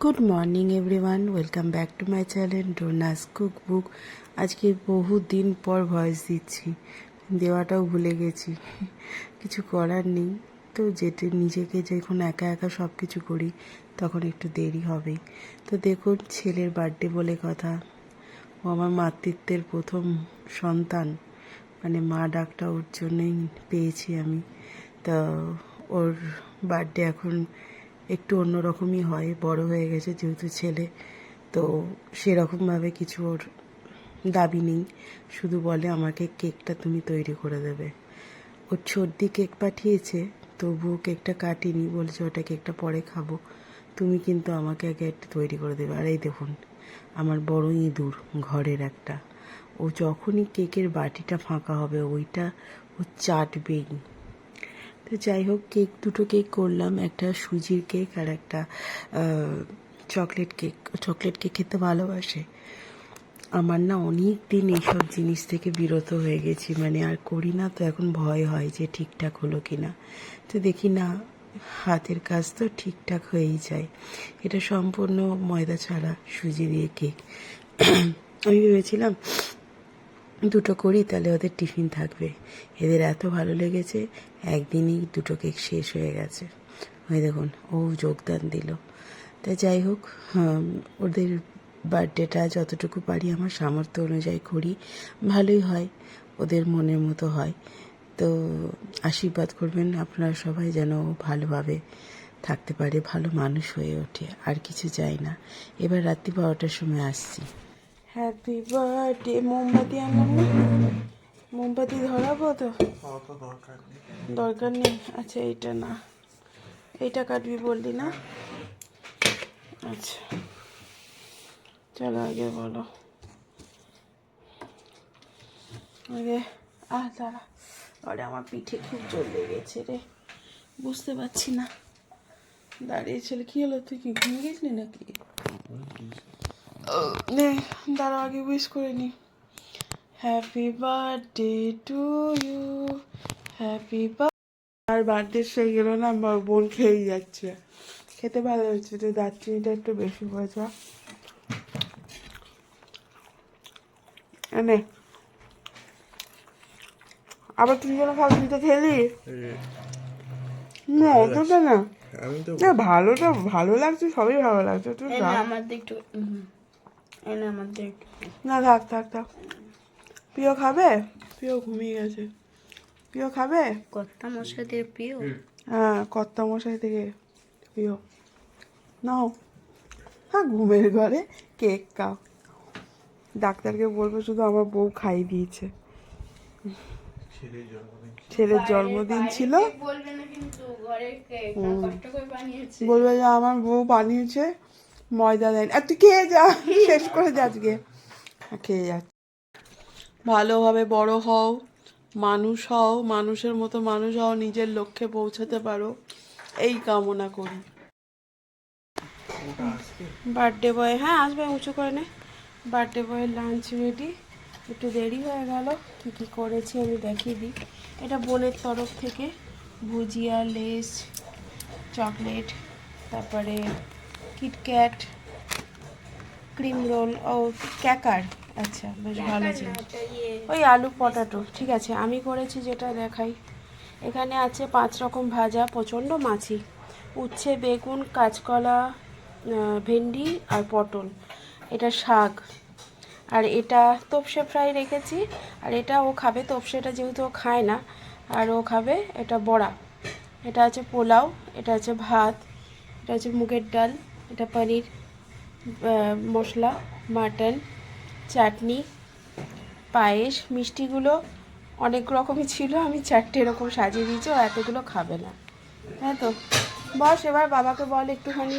Good morning everyone, welcome back to my channel ডোনাস cook book. আজকে বহু দিন পর ভয়েস দিচ্ছি, দেওয়াটাও ভুলে গেছি। কিছু করার নেই, তো যেতে নিজেকে যখন একা একা সব কিছু করি তখন একটু দেরি হবেই। তো দেখুন, ছেলের বার্থডে বলে কথা, ও আমার মাতৃত্বের প্রথম সন্তান, মানে মা ডাকটা ওর জন্যই পেয়েছি আমি। তা ওর বার্থডে এখন একটু অন্যরকমই হয়, বড় হয়ে গেছে যেহেতু ছেলে, তো সেরকমভাবে কিছু ওর দাবি নেই। শুধু বলে আমাকে কেকটা তুমি তৈরি করে দেবে। ওর সর্দি কেক পাঠিয়েছে, তবুও কেকটা কাটিনি, বলেছে ওটা কেকটা পরে খাবো, তুমি কিন্তু আমাকে আগে একটা তৈরি করে দেবে। আর এই দেখুন আমার বড় ইঁদুর ঘরের একটা, ও যখনই কেকের বাটিটা ফাঁকা হবে ওইটা ও চাটবেই। তো যাই হোক, দুটো কেক করলাম, একটা সুজির কেক আর একটা চকলেট কেক। চকলেট কেক খেতে ভালোবাসে। আমার না অনেক দিন এইসব জিনিস থেকে বিরত হয়ে গেছি, মানে আর করি না, তো এখন ভয় হয় যে ঠিকঠাক হলো কি না। তো দেখি না, হাতের কাজ তো ঠিকঠাক হয়েই যায়। এটা সম্পূর্ণ ময়দা ছাড়া সুজি দিয়ে কেক। আমি ভেবেছিলাম দুটো করি, তাহলে ওদের টিফিন থাকবে। এদের এত ভালো লেগেছে, একদিনই দুটো কেক শেষ হয়ে গেছে। ওই দেখুন, ও যোগদান দিল। তা যাই হোক, ওদের বার্থডেটা যতটুকু পারি আমার সামর্থ্য অনুযায়ী করি, ভালোই হয়, ওদের মনের মতো হয়। তো আশীর্বাদ করবেন আপনারা সবাই, যেন ভালোভাবে থাকতে পারে, ভালো মানুষ হয়ে ওঠে, আর কিছু চাই না। এবার রাত্রি 12টার সময় আসছি। Happy birthday. মোমবাতি আনলাম না, মোমবাতি ধরাবো তো? দরকার নেই। আচ্ছা, এইটা না, এইটা কাটবি বললি না? আচ্ছা চলো, আগে বলো আগে। দাঁড়া, আরে আমার পিঠে খুব জোর লেগেছে রে, বুঝতে পারছি না। দাঁড়িয়েছিল, কি হলো? তুই কি ঘুমিয়ে গেছিলি নাকি? নে দাঁড়া, আগে উইশ করে নি। Happy birthday to you, happy birthday. আর বার্থডে সেই গেল না, আমার বোন খেয়েই যাচ্ছে। খেতে ভালো হচ্ছে, তো দারচিনিটা একটু বেশি হয়েছে। এনে আবার তুই যেন খাবি, তুই তো খেলি না, অতটা না। ভালোটা ভালো লাগছে, সবই ভালো লাগছে। তুই আমার দিক আমার দিক না, থাক থাক থাক। প্রিয় খাবে? প্রিয় ঘুমিয়ে গেছে। প্রিয় খাবে? কর্তা মশাই দিয়ে প্রিয়। হ্যাঁ, কর্তা মশাই থেকে প্রিয়। নাও। হ্যাঁ, ঘুমের ঘরে কেক খাও। ডাক্তারকে বলবো শুধু আমার বউ খাইয়ে দিয়েছে। ছেলের জন্মদিন ছিল, বলবে না কিন্তু ঘরে কেক কষ্ট করে বানিয়েছে। বলবে যে আমার বউ বানিয়েছে, ময়দা দেয়নি। আর তুই খেয়ে যা, শেষ করে যা আজকে। খেয়ে যা, ভালোভাবে বড় হও, মানুষ হও, মানুষের মতো মানুষ হও, নিজের লক্ষ্যে পৌঁছাতে পারো, এই কামনা করি। বার্থডে বয়, হ্যাঁ আসবে, উঁচু করে নে। বার্থডে বয়ের লাঞ্চ রেডি। একটু দেরি হয়ে গেল, কী কী করেছি আমি দেখিয়ে দিই। এটা বোনের তরফ থেকে ভুজিয়া, লেস, চকলেট, তারপরে কিটক্যাট, ক্রিম রোল ও ক্যাকার। আচ্ছা, বেশ ভালো ছিল। ওই আলু পটাটো, ঠিক আছে। আমি করেছি যেটা দেখাই, এখানে আছে 5 রকম ভাজা, প্রচণ্ড মাছি, উচ্ছে, বেগুন, কাঁচকলা, ভেন্ডি আর পটল। এটা শাক, আর এটা তোপসে ফ্রাই রেখেছি। আর এটা ও খাবে, তোপসেটা যেহেতু ও খায় না, আর ও খাবে এটা বড়া। এটা আছে পোলাও, এটা আছে ভাত, এটা আছে মুগের ডাল, এটা পনির মশলা, মাটন, চাটনি, পায়েস। মিষ্টিগুলো অনেক রকমই ছিল, আমি 4টে এরকম সাজিয়ে দিয়েছি, ও এতগুলো খাবে না। হ্যাঁ তো বস, এবার বাবাকে বল একটুখানি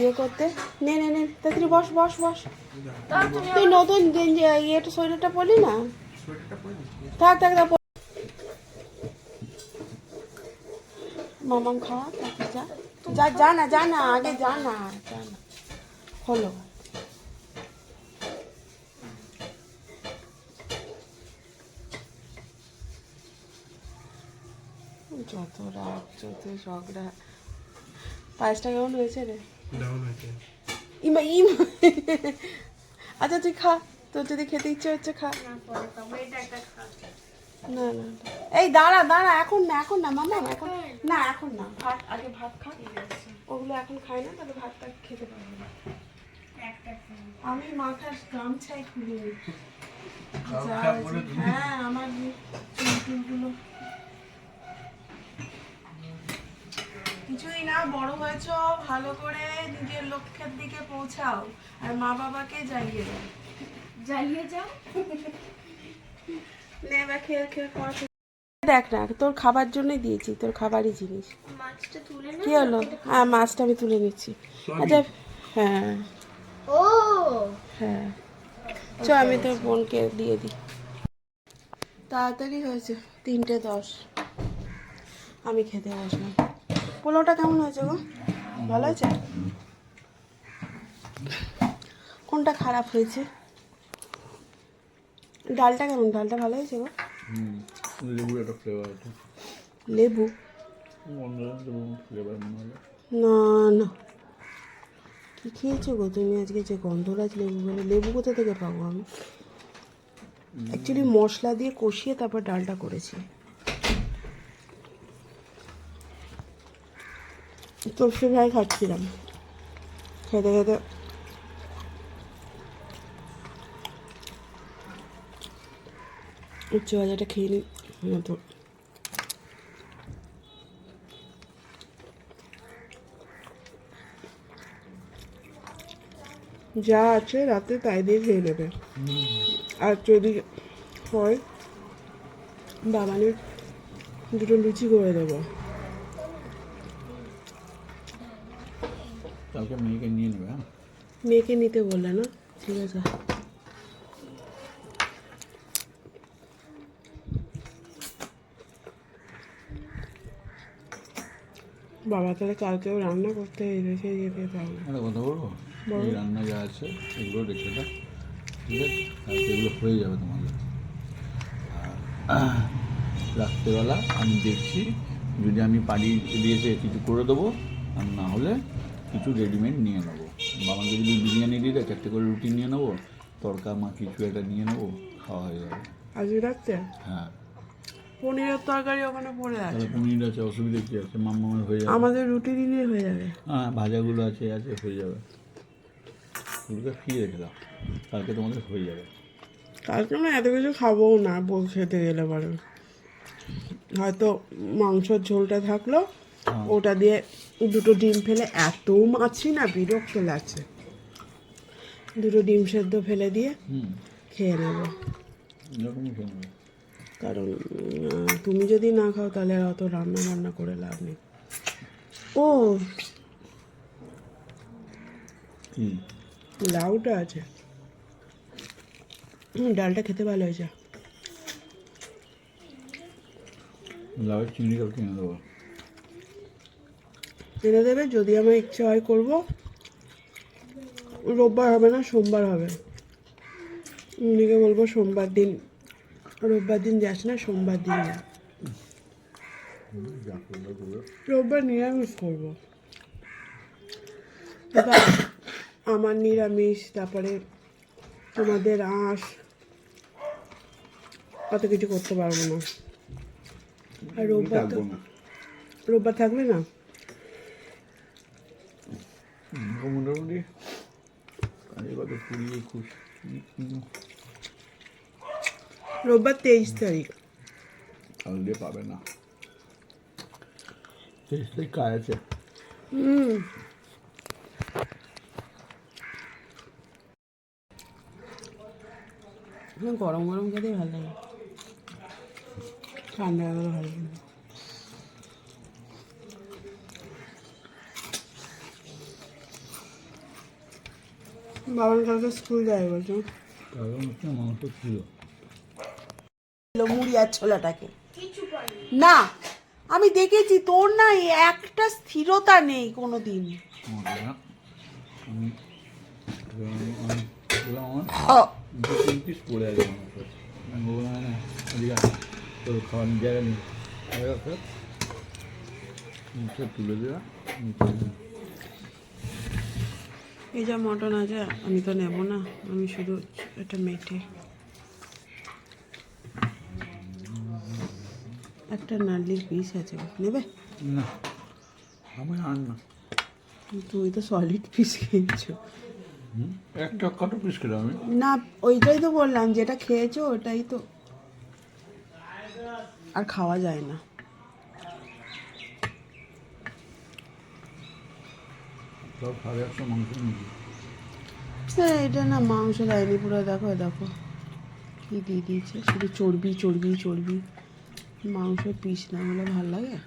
ইয়ে করতে। নে নে নে, তাড়াতাড়ি বস বস বস। তুই নতুন ইয়েটা সোয়েটারটা পরলি না? থাক থাক থাক। মামাম খাওয়া, তারপর যা যা, যা না যা না, আগে যা না, যা না। হলো, যত রাগ, যত ঝগড়া। পায়েসটা কেমন হয়েছে রে? ডাউন হয়েছে। ইমা ইম আচ্ছা তুই খা, তোর যদি খেতে ইচ্ছে হচ্ছে খা। না পরে খাবো, এটা একটা খা। না না না। এই দাঁড়া দাঁড়া, এখন না মামা, এখন না, এখন না, ভাত আগে ভাত খা। ওগুলো এখন খাই না, তাহলে ভাতটা খেতে পারবো না। একটা খা। আমি মাথার গামছাই খুলে নিচ্ছি। গামছা পরে তুমি? হ্যাঁ, আমার চুলগুলো কিছুই না, বড় হয়েছো, ভালো করে নিজের লক্ষ্যের দিকে পৌঁছাও, আর মা বাবাকে জ্বালিয়ে দাও। জ্বালিয়ে যাও। নে বা খেয়ে খেয়ে খাওয়া শুরু। দেখ না, তোর খাবার জন্যই দিয়েছি, তোর খাবারই জিনিস। মাছটা তুলে না। কি হলো? হ্যাঁ, মাছটা আমি তুলে নিচ্ছি। আচ্ছা, হ্যাঁ ও হ্যাঁ, চ আমি তোর বোনকে দিয়ে দিই। তাড়াতাড়ি হয়েছে, 3:10। আমি খেতে বসলাম। পোলাওটা কেমন হয়েছে গো? ভালো আছে? কোনটা খারাপ হয়েছে? ডালটা কেমন? ডালটা ভালো হয়েছে গো? লেবুর একটা ফ্লেভার আছে। লেবু? ফ্লেভার মনে হলো। না না, কি খেয়েছো গো তুমি আজকে? যে গন্ধরাজ লেবু বলে, লেবু কোথা থেকে পাবো আমি? অ্যাকচুয়ালি মশলা দিয়ে কষিয়ে তারপর ডালটা করেছি। সর্ষে ফ্রাই খাচ্ছিলাম, খেতে খেতে উচ্চ ভাজাটা খেয়ে নিই তো। যা আছে রাতে তাই দিয়ে খেয়ে নেবে। আর যদি হয় বাবানের দুটো লুচি করে দেবো। কালকে মেয়েকে নিয়ে নেবে। হ্যাঁ, মেয়েকে নিতে বললে না? ঠিক আছে। বাবা তাহলে কালকেও রান্না করতে রেখে যেতে পারবো। একটা কথা বলবো, এই রান্না যা আছে এগুলো রেখে দাও, ঠিক আছে? কালকে এগুলো হয়ে যাবে তোমাদের। আর রাত্রেবেলা আমি দেখছি, যদি আমি পারি দিয়েছে কিছু করে দেবো, আর না হলে কিছু রেডিমেড নিয়ে নেবো। বাবাকে যদি বিরিয়ানি দিয়ে দেয় 4টে করে রুটি নিয়ে নেবো, তড়কা মা কিছু একটা নিয়ে নেবো, খাওয়া হয়ে যাবে। আজকে রাত্রে হ্যাঁ, পনিরের তরকারি ওখানে পড়ে আছে, তাহলে পনির আছে, অসুবিধা কী আছে? মামার হয়ে যাবে। আমাদের রুটি দিলে হয়ে যাবে। হ্যাঁ, ভাজাগুলো আছে হয়ে যাবে। ওগুলোকে ফিরে রেখে দাও, কালকে তোমাদের হয়ে যাবে। কালকে আমরা এত কিছু খাবো না, বল খেতে গেলে পরে হয়তো মাংসর ঝোলটা থাকলো, ওটা দিয়ে দুটো ডিম ফেলে, এত মাছি না বিরক্ত লাগছে, দুটো ডিম সেদ্ধ ফেলে দিয়ে খেয়ে নেবো। এরকমই খেয়ে নেবে। কারণ তুমি যদি না খাও তাহলে আর অত রান্না বান্না করে লাভ নেই। ও কি? লাউটা আছে, ডালটা খেতে ভালো হয়েছে। লাউয়ের চিংড়ি কালকে এনে দেবো। এনে দেবে, যদি আমার ইচ্ছে হয় করবো। রোববার হবে না, সোমবার হবে। উনিকে বলবো সোমবার দিন, রোববার দিন যাস না, সোমবার দিন যা। যা করবে করবে। রোববার নিরামিষ করবো। এবার আমার নিরামিষ, তারপরে তোমাদের আঁশ, অত কিছু করতে পারবো না। আর রোববার তো, থাকবো না। রোববার থাকবে না। মোটামুটি কাজে কত 20-21 রোববার 23 তারিখ। কালকে পাবে না, 23 তারিখ কাজ আছে। গরম গরম খেতেই ভালো লাগে, ঠান্ডা হয়ে গেলে ভালো লাগে না। বাবার কালকে স্কুল যায় বলছো? কারণ হচ্ছে মাংস ছিল। মুড়ি আর ছোলাটাকে কিছু পাইনি। না, আমি দেখেছি তোর না একটা স্থিরতা নেই কোনো দিন। আমি আমার হ্যাঁ, 2-3 পিস পড়ে আছে মাংস। আমি বললাম না, এদিকে আয়, তোর খাওয়ানোর জায়গা নেই, তুলে দেওয়া। এই যা মটন আছে আমি তো নেব না, আমি শুধু এটা মেটে একটা নার্লির পিস আছে, নেবে? না আমি আর না। তুই তো সলিড পিস খেয়েছো। একটা কত পিস খেলাম আমি? না ওইটাই তো বললাম, যেটা খেয়েছো ওটাই তো, আর খাওয়া যায় না। সব 150 মাংস নিয়েছি। স্যার এটা না মাংস দেয়নি পুরো, দেখো দেখো কি দিয়ে দিয়েছে, শুধু চর্বি চর্বি চর্বি, মাংস পিস না হলে ভাল লাগে?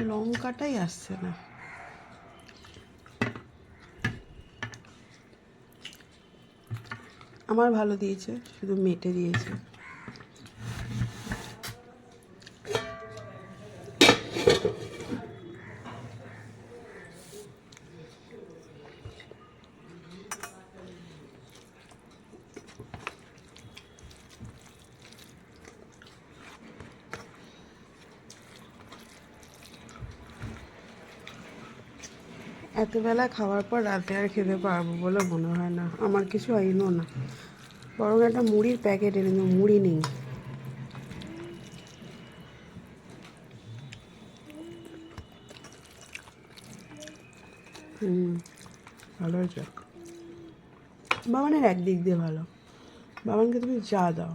লঙ্কাটাই আসছে না। আমার ভালো দিয়েছে, শুধু মেটে দিয়েছে। এতবেলা খাওয়ার পর রাতে আর খেতে পারবো বলে মনে হয় না, আমার কিছু আইনও না, বরং একটা মুড়ির প্যাকেট এনে দিও, মুড়ি নেই। ভালো হয়েছে, বাবানের একদিক দিয়ে ভালো, বাবানকে তুমি যা দাও।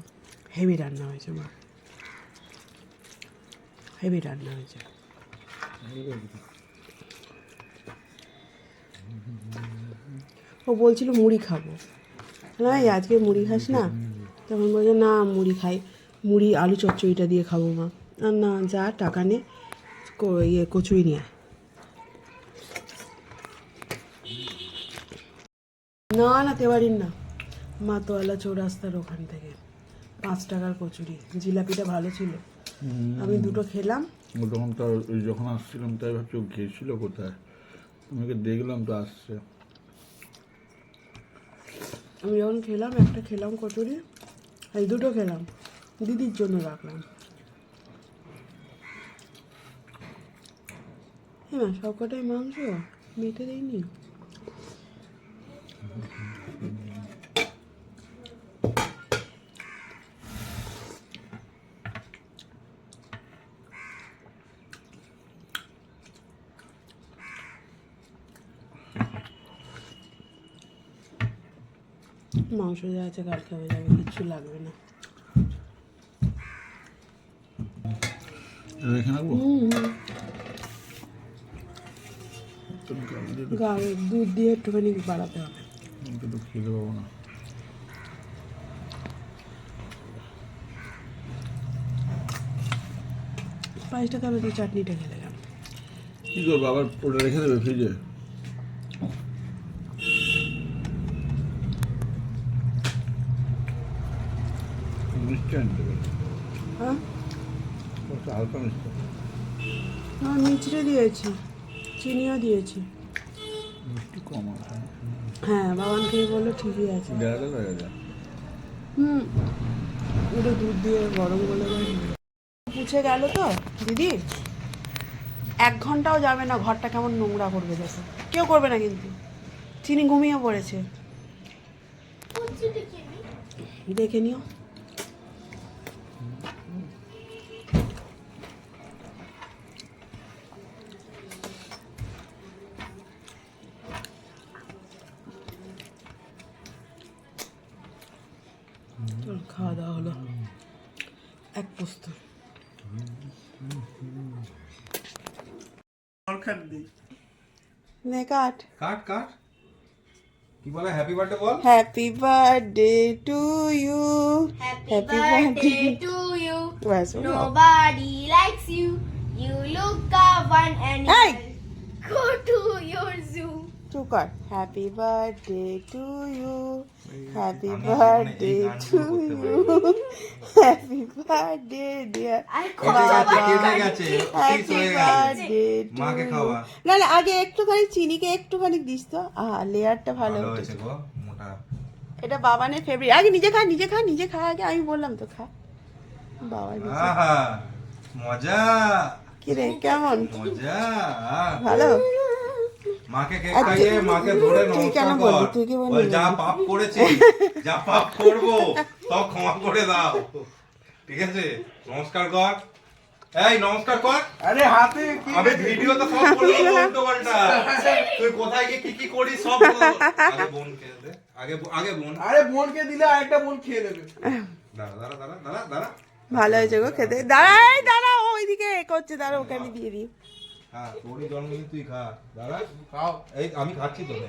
হেভি রান্না হয়েছে মা, হেভি রান্না হয়েছে। ও বলছিল মুড়ি খাবো, না আজকে মুড়ি খাস না? তখন বলছে না মুড়ি খাই, মুড়ি আলু চচ্চড়িটা দিয়ে খাবো মা। আর না যা টাকা নে, কচুরি নিয়ে আয়। না না তেবাড়ির না, মাতোয়ালা চৌরাস্তার ওখান থেকে 5 টাকার কচুরি, জিলাপিটা ভালো ছিল, আমি দুটো খেলাম। ও তখন তো ওই যখন আসছিলাম তাই ভাবছি ও গেছিল কোথায়, আমাকে দেখলাম তো আসছে। আমি যখন খেলাম, একটা খেলাম কচুরি, এই দুটো খেলাম, দিদির জন্য রাখলাম। হ্যাঁ সব কটাই মাংস, মেটে দেয়নি। মাংস যা আছে কালকে হয়ে যাবে, কিচ্ছু লাগবে না। রেখে রাখবো? দুধ দিয়ে একটুখানি বাড়াতে হবে। আমি তো খেতে পাবো না। পায়েসটা কেন তুই চাটনিটা খেলে গেল? কি করবো আবার, ওটা রেখে দেবে ফ্রিজে? মিষ্টি আনতে পারে, হ্যাঁ হালকা মিষ্টি। আমি মিচড়ে দিয়েছি, চিনিও দিয়েছি। মিষ্টি কম আছে। হ্যাঁ বাবান খেয়ে বললো ঠিকই আছে। ডেরাটা হয়ে যায়। ওটা দুধ দিয়ে গরম করে পুছে গেল তো দিদি, 1 ঘন্টাও যাবে না, ঘরটা কেমন নোংরা করবে দেখো, কেউ করবে না কিন্তু। চিনি ঘুমিয়ে পড়েছে, দেখে নিও। চল খাওয়া দাওয়া হলো, এক পোস্ত। নে কাট। কাট কাট কি বলে হ্যাপি বার্থডে বল happy birthday to you, Happy birthday to you. ব্যাস হলো। Nobody likes you. You look up one and Hey! go to your zoo. চুপ কর। Happy birthday to you, happy birthday to you, happy birthday dear I কেটে গেছে happy birthday to মাকে you. খাওয়া না না আগে একটুখানি চিনিকে একটুখানি দিস তো, লেয়ারটা ভালো ভালো উঠেছে। হয়েছে গো মোটা এটা বাবানের ফেভারিট। আগে নিজে খা নিজে খা নিজে খা, আগে আমি বললাম তো খা। বাবা নিজে আহা মজা কি রে কেমন মজা ভালো মাকে কেক আর খাইয়ে মাকে ধরে তুই কেন নমস্কার বললি? কর তুই কি বললি? বল, যা পাপ করেছি যা পাপ করবো সব ক্ষমা করে দাও ঠিক আছে নমস্কার কর এই নমস্কার কর আরে হাতে কি আমি ভিডিও তো সব বলবো উল্টো পাল্টা তুই কোথায় গিয়ে কি কি করিস সব বল। আগে বোন খেয়ে দে আগে বোন আরে বোনকে দিলে আরেকটা বোন খেয়ে নেবে দাঁড়া দাঁড়া দাঁড়া দাঁড়া দাঁড়া ভালো হয়েছে গো খেতে দাঁড়াই দাঁড়া ওইদিকে করছে দাঁড়া ওকে আমি দিয়ে দিই হ্যাঁ তোরই জন্মদিন তুই খা দাঁড়া খাও এই আমি খাচ্ছি তো নে।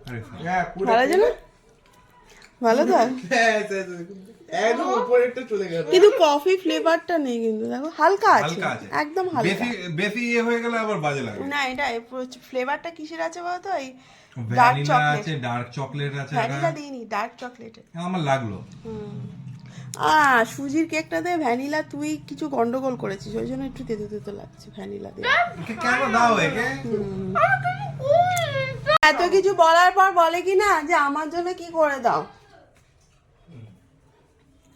আরে খা। হ্যাঁ পুরো ভালো আছে না ভালো তো একদম উপরেরটা চলে গেল কিন্তু কফি ফ্লেভারটা নেই কিন্তু দেখো হালকা আছে হালকা আছে একদম হালকা বেশি বেশি ইয়ে হয়ে গেলে আবার বাজে লাগে না এটা ফ্লেভারটা কিসের আছে বলতো এই ডার্ক ভ্যানিলা চকলেট আছে ডার্ক চকলেট আছে ভ্যানিলা দিইনি ডার্ক চকলেটের আমার লাগলো সুজির কেকটাতে ভ্যানিলা তুই কিছু গন্ডগোল করেছিস ওই জন্য একটু তেতো তেতো লাগছে ভ্যানিলা দিয়ে একে কেন দাও একে এত কিছু বলার পর বলে কি না যে আমার জন্য কি করে দাও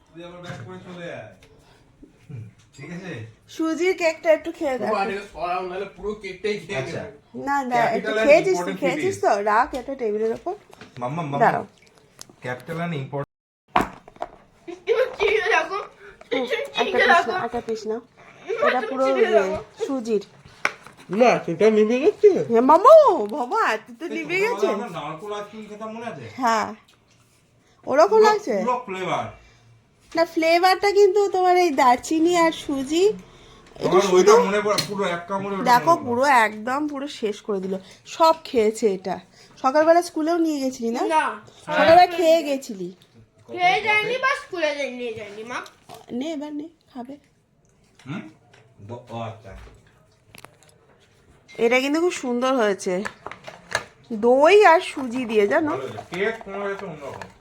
তুই আবার ব্যাক করে চলে আয় ঠিক আছে সুজির কেকটা একটু খেয়ে দেখ বাড়ি সরাও নাহলে পুরো কেকটাই খেয়ে আচ্ছা নেবে না একটু Capital and খেয়েছিস important খেয়েছিস cities. তো রাখ এটা টেবিলের ওপর মাম্মা দাঁড়াও ক্যাপিটাল এন্ড ইম্পর্টেন্ট চিড়ে রাখো একটা পিস না এটা পুরো ইয়ে, সুজির না সেটা নিভে গেছে হ্যাঁ মামু বাবা এত তো নিভে গেছে আমরা নারকোল আইসক্রিম খেতাম মনে আছে হ্যাঁ ওরকম লাগছে পুরো ফ্লেভার না ফ্লেভারটা কিন্তু তোমার এই দারচিনি আর সুজি এটা আমার শুধু ওইটা মনে পড়ে পুরো এক কামড়ে ওটা দেখো মনে পড়ে। পুরো একদম পুরো শেষ করে দিল সব খেয়েছে এটা সকালবেলা স্কুলেও নিয়ে গেছিলি না না সকালবেলা খেয়ে গেছিলি খেয়ে যায়নি বা স্কুলে নিয়ে যায়নি মা নে এবার নে খাবে হুম ও আচ্ছা এটা কিন্তু খুব সুন্দর হয়েছে দই আর সুজি দিয়ে জানো ভালো হয়েছে। কেক তোমার কাছে অন্যরকম